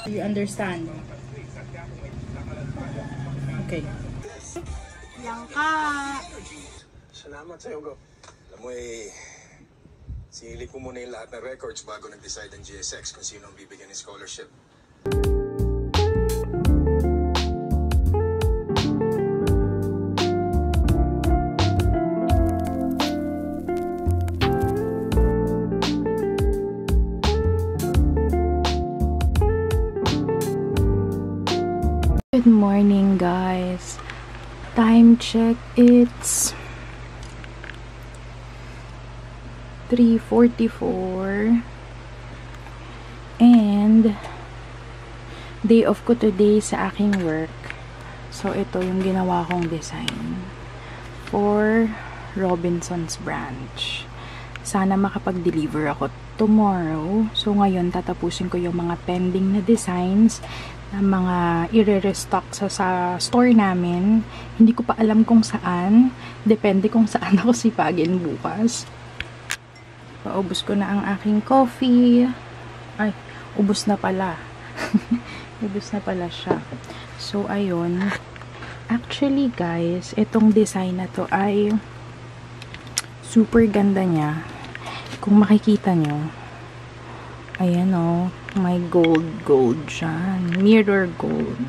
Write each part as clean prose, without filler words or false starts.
You understand? Okay. Yang ka. Salamat sa'yo, Go. Alam mo sinilip ko muna yung lahat ng records bago nag-decide ang GSX kung sino ang bibigyan ng scholarship. Good morning, guys. Time check, it's 3:44 and day off ko today sa aking work. So ito yung ginawa kong design for Robinson's branch. Sana makapag-deliver ako tomorrow. So ngayon tatapusin ko yung mga pending na designs na mga i-restock sa store namin. Hindi ko pa alam kung saan. Depende kung saan ako sipagin bukas. Paubos ko na ang aking coffee. Ay, ubos na pala. Ubos na pala siya. So, ayun. Actually, guys, itong design na to ay super ganda niya. Kung makikita nyo, ayan o, may gold siya. Mirror gold.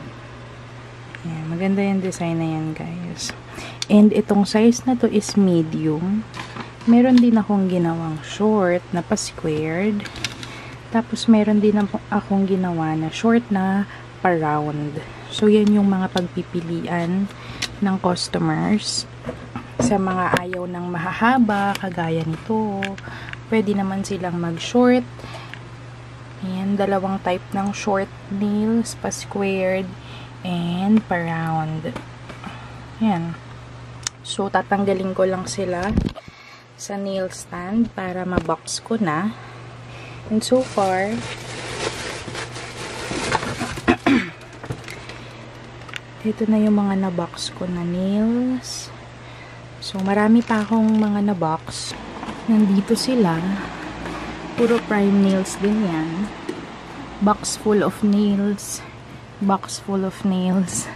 Ayan, maganda yung design na yan, guys. And itong size na to is medium. Meron din akong ginawang short na pa-squared. Tapos meron din akong ginawa na short na pa-round. So, yan yung mga pagpipilian ng customers. Sa mga ayaw ng mahahaba, kagaya nito, pwede naman silang mag-short. Ayan, dalawang type ng short nails, pa-squared and pa-round. Ayan. So, tatanggalin ko lang sila sa nail stand para ma-box ko na. And so far, ito na yung mga na-box ko na nails. So, marami pa akong mga na-box. Nandito sila. Puro prime nails din yan. Box full of nails. Box full of nails.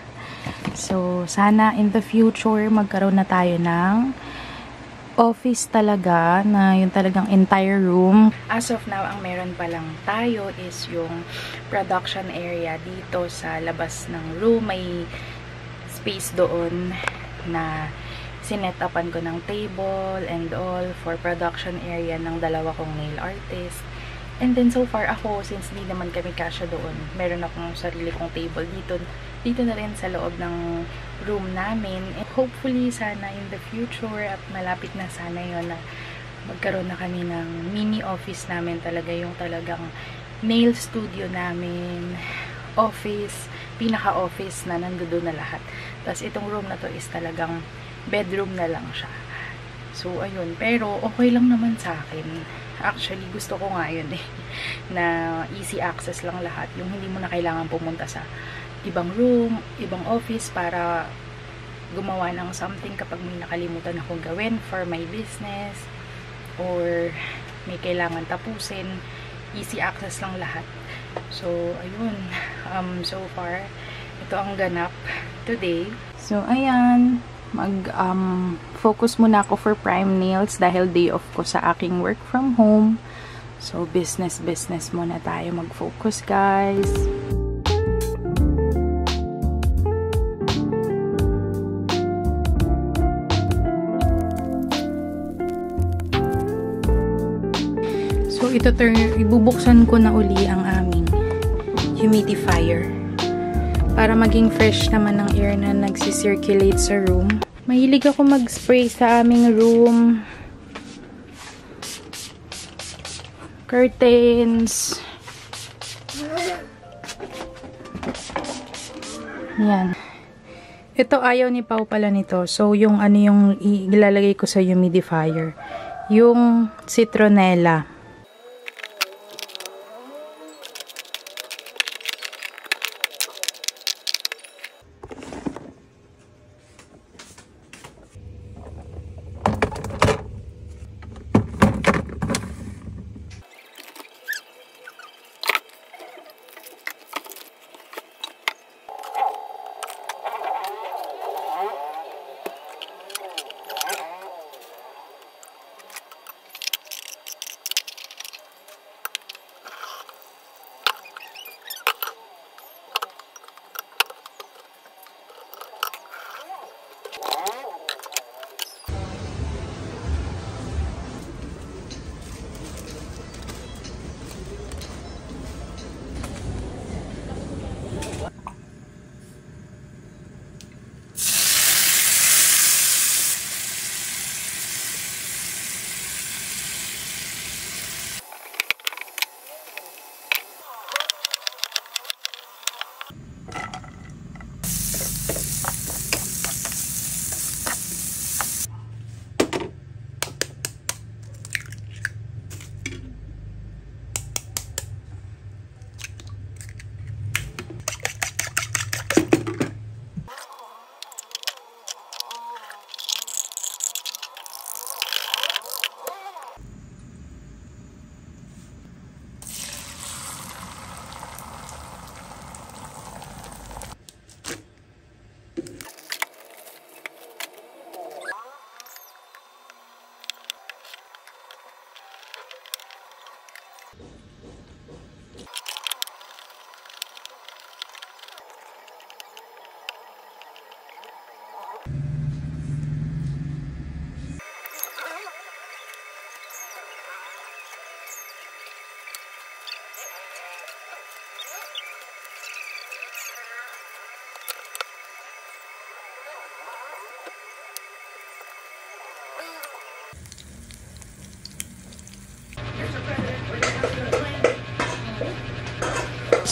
So, sana in the future, magkaroon na tayo ng office talaga, na yung talagang entire room. As of now, ang meron pa lang tayo is yung production area dito sa labas ng room. May space doon na sinetapan ko ng table and all for production area ng dalawa kong nail artist. And then so far ako, since di naman kami kasya doon, meron akong sarili kong table dito na rin sa loob ng room namin. And hopefully sana in the future at malapit na sana yon na magkaroon na kami ng mini office namin, talaga yung talagang nail studio namin, office, pinaka-office na nandoon na lahat. Tapos itong room na to is talagang bedroom na lang siya. So, ayun. Pero, okay lang naman sa akin. Actually, gusto ko nga yun na easy access lang lahat. Yung hindi mo na kailangan pumunta sa ibang room, ibang office para gumawa ng something kapag may nakalimutan akong gawin for my business or may kailangan tapusin. Easy access lang lahat. So, ayun. So far, ito ang ganap today. So, ayan. Focus muna ako for prime nails dahil day off ko sa aking work from home. So, business muna tayo mag-focus, guys. So, ibubuksan ko na uli ang aming humidifier para maging fresh naman ang air na nagsisirculate sa room. Mahilig ako mag-spray sa aming room. Curtains. Yan. Ito ayaw ni Pau pala nito. So, yung ano yung ilalagay ko sa humidifier. Yung citronella.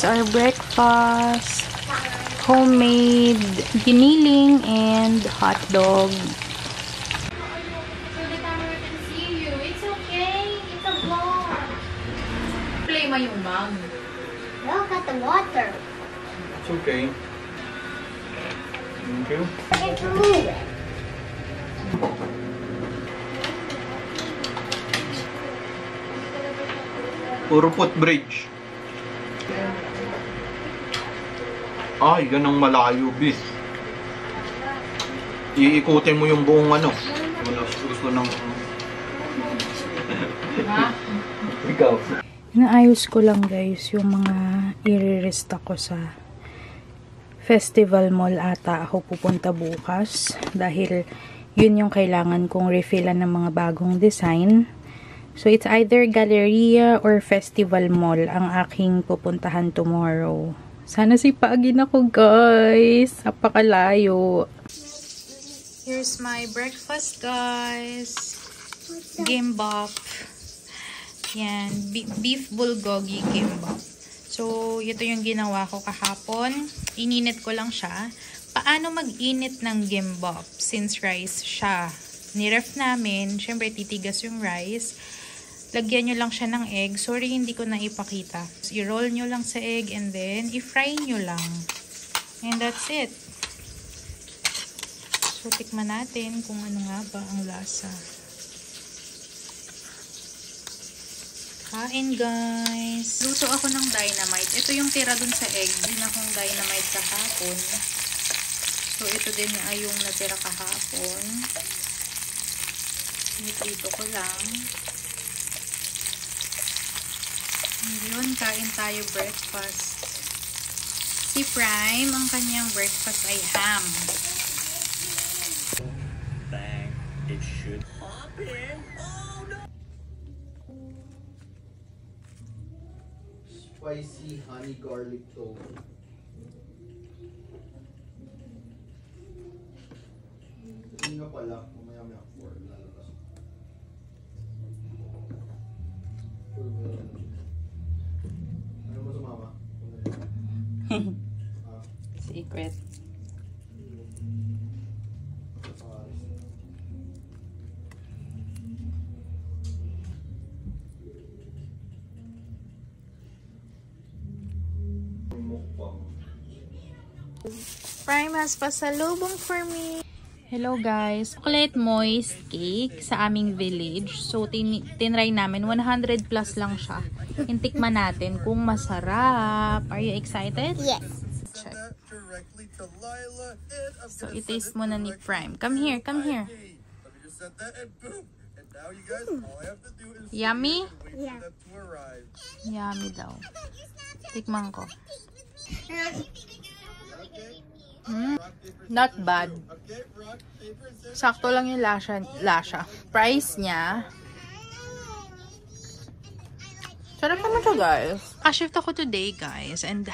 is our breakfast. Homemade giniling and hot dog. So the camera can see you. It's okay. It's a vlog. Play mo yung mom. Look at the water. It's okay. Thank you. It's moving. Puro footbridge. Ay, yan ang malayo, bis. Iikutin mo yung buong ano. Gusto ng... Ikaw. Inaayos ko lang guys yung mga i-restock ko sa Festival Mall ata ako pupunta bukas. Dahil yun yung kailangan kong refillan ng mga bagong design. So it's either Galleria or Festival Mall ang aking pupuntahan tomorrow. Sana sipagin ako guys. Napakalayo. Here's my breakfast guys. Gimbap. Yan. Beef bulgogi gimbap. So, ito yung ginawa ko kahapon. Ininit ko lang siya. Paano mag-init ng gimbap? Since rice siya. Niref namin. Siyempre, titigas yung rice. Lagyan nyo lang siya ng egg. Sorry, hindi ko na ipakita. I-roll nyo lang sa egg and then i-fry nyo lang. And that's it. So, tikman natin kung ano nga ba ang lasa. Kain, guys. Luto ako ng dynamite. Ito yung tira dun sa egg. Din akong dynamite kahapon. So, ito din ay yung natira kahapon. Nito ko lang. Ngayon, kain tayo breakfast. Si Prime, ang kanyang breakfast ay ham. Bang. It should pop in. Oh no! Spicy honey garlic tofu. Hindi nga pala, mamaya-maya 4 lalabas. Ano mo sa mama? Secret. Prime has pasalubong for me. Hello guys. Chocolate moist cake sa aming village. So, tinry namin. 100 plus lang siya. Intikman natin kung masarap. Are you excited? Yes. Check. So, i-taste muna ni Prime. Come here, come here. Yummy? Yeah. Yummy daw. Tikman ko. Not bad. Sakto lang yung lasha. Price niya. Sarap naman siya, guys. Shift ako today, guys. And